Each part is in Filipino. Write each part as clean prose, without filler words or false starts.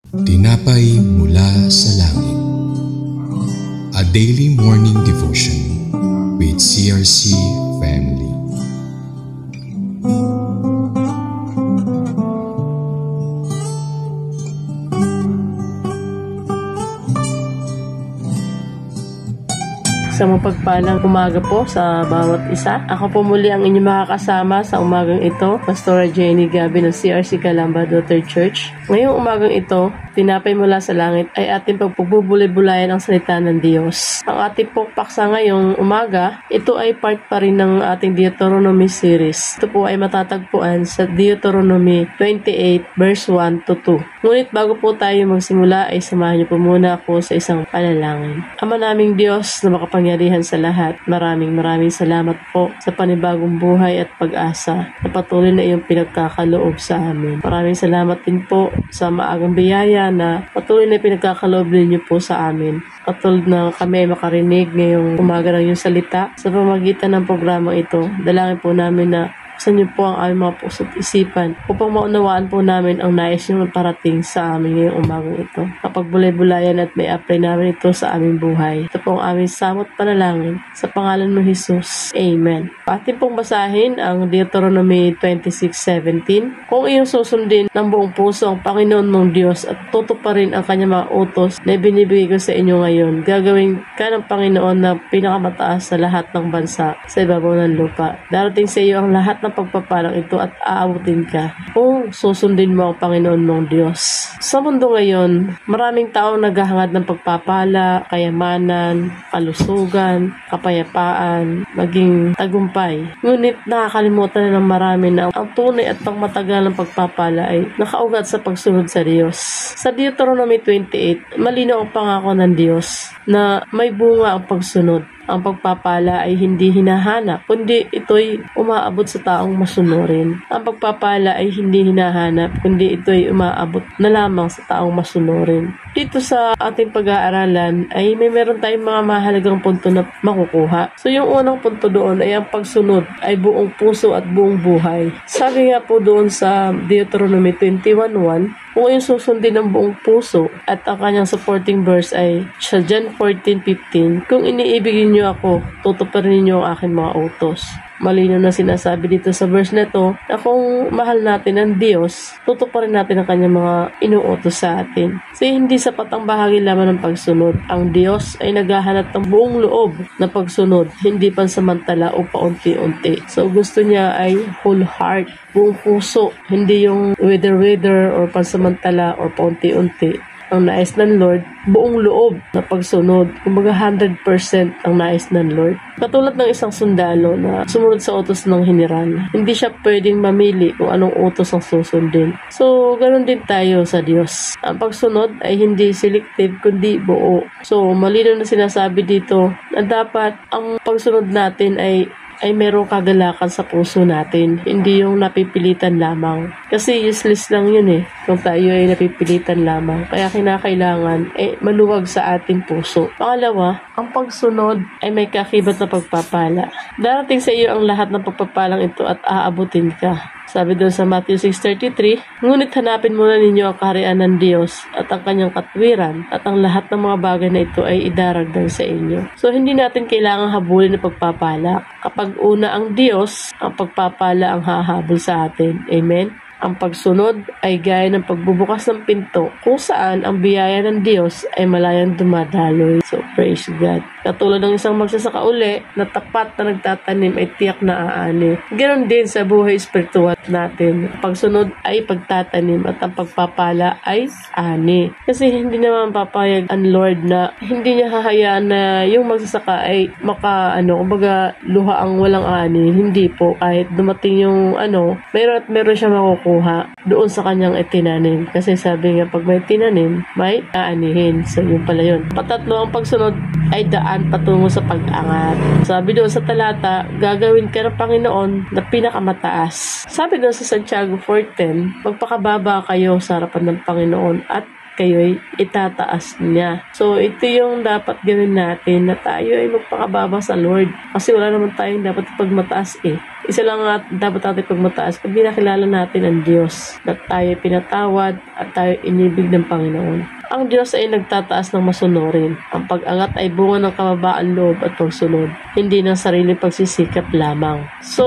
Tinapay mula sa langit. A daily morning devotion with CRC Family. Sa mapagpalang umaga po sa bawat isa. Ako po muli ang inyong makakasama sa umagang ito, Pastora Jenny Gabi ng CRC Calamba Daughter Church. Ngayong umagang ito, tinapay mula sa langit ay ating pagpupulay-bulayan ang salita ng Diyos. Ang ating pong paksa ngayong umaga, ito ay part pa rin ng ating Deuteronomy series. Ito po ay matatagpuan sa Deuteronomy 28 verse 1 to 2. Ngunit bago po tayo magsimula ay samahan niyo po muna ako sa isang panalangin. Ama naming Diyos na makapangyarihan sa lahat, maraming salamat po sa panibagong buhay at pag-asa na patuloy na iyong pinagkakaloob sa amin. Maraming salamat din po sa maagang biyaya na patuloy na pinagkakaloob ninyo po sa amin. Katulad na kami makarinig ngayong umaga ng iyong salita sa pamamagitan ng programang ito. Dalangin po namin na sa inyo po ang aming mga puso at isipan upang maunawaan po namin ang nais nyo parating sa amin ngayong umagang ito. Kapag bulay-bulayan at may apply namin ito sa aming buhay. Ito po ang aming samot panalangin sa pangalan mo Jesus. Amen. Atin pong basahin ang Deuteronomy 26:17. Kung iyong susundin ng buong puso ang Panginoon mong Diyos at tutuparin ang kanyang mga utos na ibinibigay ko sa inyo ngayon, gagawin ka ng Panginoon na pinakamataas sa lahat ng bansa sa ibabaw ng lupa. Darating sa iyo ang lahat ng pagpapalang ito at aabutin ka kung susundin mo ang Panginoon mong Diyos. Sa mundo ngayon, maraming taong naghahangad ng pagpapala, kayamanan, kalusugan, kapayapaan, maging tagumpay. Ngunit nakakalimutan na ng marami na ang tunay at pangmatagalang pagpapala ay nakaugat sa pagsunod sa Diyos. Sa Deuteronomy 28, malinaw ang pangako ng Diyos na may bunga ang pagsunod. Ang pagpapala ay hindi hinahanap, kundi ito'y umaabot sa taong masunurin. Ang pagpapala ay hindi hinahanap, kundi ito'y umaabot na lamang sa taong masunurin. Dito sa ating pag-aaralan ay meron tayong mga mahalagang punto na makukuha. So yung unang punto doon ay ang pagsunod ay buong puso at buong buhay. Sabi nga po doon sa Deuteronomy 21:1, kung yung susundin ng buong puso at ang kanyang supporting verse ay sa John 14:15, kung iniibigin niyo ako, tutuparin niyo ang aking mga utos. Malinaw na sinasabi dito sa verse na to na kung mahal natin ang Diyos, tutuparin natin ang kanyang mga inuutos sa atin. So hindi sapat ang bahagi lamang ng pagsunod. Ang Diyos ay naghahanap ng buong loob na pagsunod, hindi pansamantala o paunti-unti. So gusto niya ay whole heart, buong puso, hindi yung wither or pansamantala or paunti-unti. Ang nais ng Lord, buong loob na pagsunod. Kumbaga 100% ang nais ng Lord. Katulad ng isang sundalo na sumunod sa utos ng general, hindi siya pwedeng mamili kung anong utos ang susundin. So, ganoon din tayo sa Diyos. Ang pagsunod ay hindi selective kundi buo. So, malinaw na sinasabi dito na dapat ang pagsunod natin ay merong kagalakan sa puso natin. Hindi yung napipilitan lamang. Kasi useless lang yun kung tayo ay napipilitan lamang. Kaya kinakailangan maluwag sa ating puso. Pangalawa, ang pagsunod ay may kakibat na pagpapala. Darating sa iyo ang lahat ng pagpapalang ito at aabutin ka. Sabi doon sa Matthew 6:33, ngunit hanapin muna ninyo ang kaharian ng Diyos at ang kanyang katwiran at ang lahat ng mga bagay na ito ay idaragdag sa inyo. So, hindi natin kailangang habulin ng pagpapala. Kapag una ang Diyos, ang pagpapala ang hahabol sa atin. Amen? Ang pagsunod ay gaya ng pagbubukas ng pinto kung saan ang biyaya ng Diyos ay malayang dumadaloy. So, praise God. Katulad ng isang magsasaka uli na tapat na nagtatanim ay tiyak na aani. Ganon din sa buhay espiritual natin. Pagsunod ay pagtatanim at ang pagpapala ay ani. Kasi hindi naman papayag ang Lord na hindi niya hahayaan na yung magsasaka ay kumbaga luha ang walang ani. Hindi po. Kahit dumating yung meron siya makukuha doon sa kanyang itinanim. Kasi sabi nga pag may tinanim, may aanihin. So yun pala yun. Patatlo, ang pagsunod ay daan patungo sa pag-angat. Sabi doon sa talata, gagawin ka ng Panginoon na pinakamataas. Sabi doon sa Santiago 4:10, magpakababa kayo sa harapan ng Panginoon at kayo'y itataas niya. So, ito yung dapat gawin natin, na tayo ay magpakababa sa Lord. Kasi wala naman tayong dapat pagmataas eh. Isa lang nga dapat natin pagmataas pag binakilala natin ang Diyos, na tayo pinatawad at tayo inibig ng Panginoon. Ang Diyos ay nagtataas ng masunurin. Ang pag-angat ay bunga ng kababaan loob at pagsunod, hindi ng sariling pagsisikap lamang. So,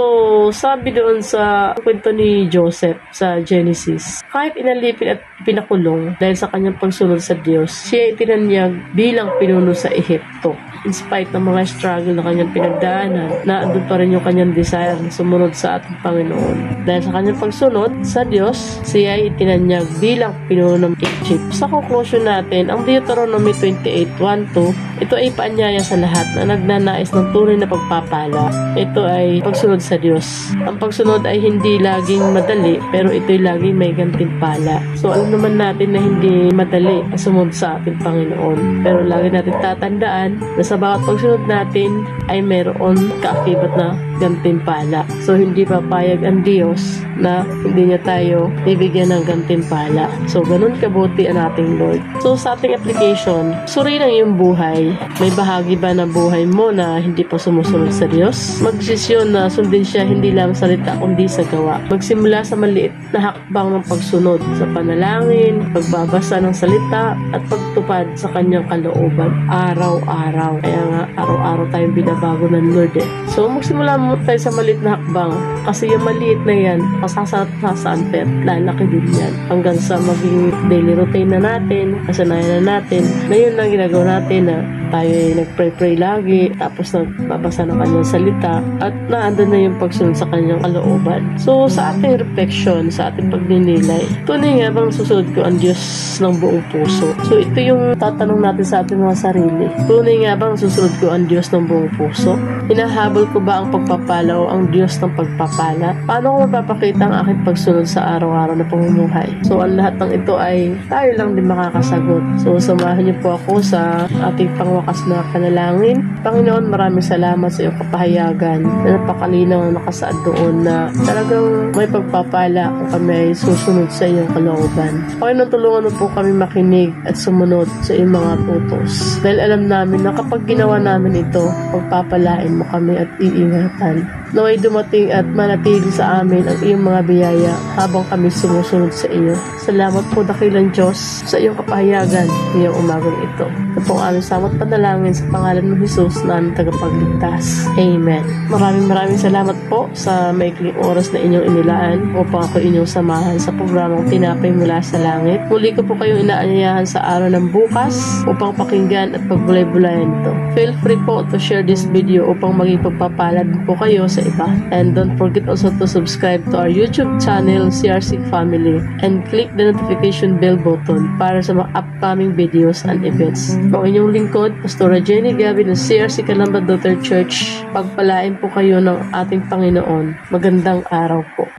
sabi doon sa kwento ni Joseph sa Genesis, kahit inalipin at pinakulong dahil sa kanyang pagsunod sa Diyos, siya ay tinanyag bilang pinuno sa Ehipto. In spite ng mga struggle na kanyang pinagdaanan, naandun pa rin yung kanyang desire na sumunod sa ating Panginoon. Dahil sa kanyang pagsunod sa Diyos, siya ay itinanyag bilang pinuno ng Egypt. Sa conclusion natin, ang Deuteronomy 28:1-2, ito ay paanyaya sa lahat na nagnanais ng tunay na pagpapala. Ito ay pagsunod sa Diyos. Ang pagsunod ay hindi laging madali, pero ito ay laging may gantimpala. So, alam naman natin na hindi madali sumunod sa ating Panginoon. Pero lagi natin tatandaan na sa bawat pagsunod natin ay mayroon kaakibat na gantimpala. So, hindi papayag ang Diyos na hindi niya tayo bibigyan ng gantimpala. So, ganun kabuti ang ating Lord. So, sa ating application, suriin ang iyong buhay. May bahagi ba ng buhay mo na hindi pa sumusunod sa Diyos? Magdesisyon na sundin siya hindi lang salita kundi sa gawa. Magsimula sa maliit na hakbang ng pagsunod sa panalangin, pagbabasa ng salita, at pagtupad sa kanyang kalooban araw-araw. Kaya nga, araw-araw tayong binabago ng Lord eh. So, magsimula mo tayo sa maliit na hakbang. Kasi yung maliit na yan, masasaan pero lalaki din yan. Hanggang sa maging daily routine na natin, kasanayan na natin, na yun lang ginagawa natin na tayo ay nag-pray lagi, tapos nagbabasa ng kanyang salita, at naandun na yung pagsunod sa kanyang kalooban. So, sa ating reflection, sa ating pagninilay, tunay nga bang susunod ko ang Diyos ng buong puso? So, ito yung tatanong natin sa ating mga sarili. Tunay nga bang susunod ko ang Diyos ng buong puso? Hinahabol ko ba ang pagpapala o ang Diyos ng pagpapala? Paano ko mapapakita ang aking pagsunod sa araw-araw na pamumuhay? So, ang lahat ng ito ay tayo lang din makakasagot. So, samahan niyo po ako sa ating pangwakas na panalangin. Panginoon, maraming salamat sa iyong kapahayagan na napakalinaw na nakasaad doon na talagang may pagpapala kung kami ay susunod sa iyong kalooban. Panginoon, tulungan mo po kami makinig at sumunod sa iyong mga utos. Dahil alam namin na kapag ginawa namin ito, pagpapalain mo kami at iingatan. Naway dumating at manatili sa amin ang iyong mga biyaya habang kami sumusunod sa iyo. Salamat po dakilang Diyos sa iyong kapahayagan ngayong umagang ito. Ito pong aming samot panalangin sa pangalan ng Jesus na aming tagapagligtas. Amen. Maraming salamat po sa maikling oras na inyong inilaan upang ako inyong samahan sa programang Tinapay Mula sa Langit. Muli ko po kayong inaanyayahan sa araw ng bukas upang pakinggan at pagbulay-bulayan ito. Feel free po to share this video upang maging pagpapalad po kayo sa iba. And don't forget also to subscribe to our YouTube channel, CRC Family, and click the notification bell button para sa mga upcoming videos and events. Ang inyong lingkod, Pastora Jenny Gabi ng CRC Calamba Daughter Church. Pagpalain po kayo ng ating Panginoon. Magandang araw po.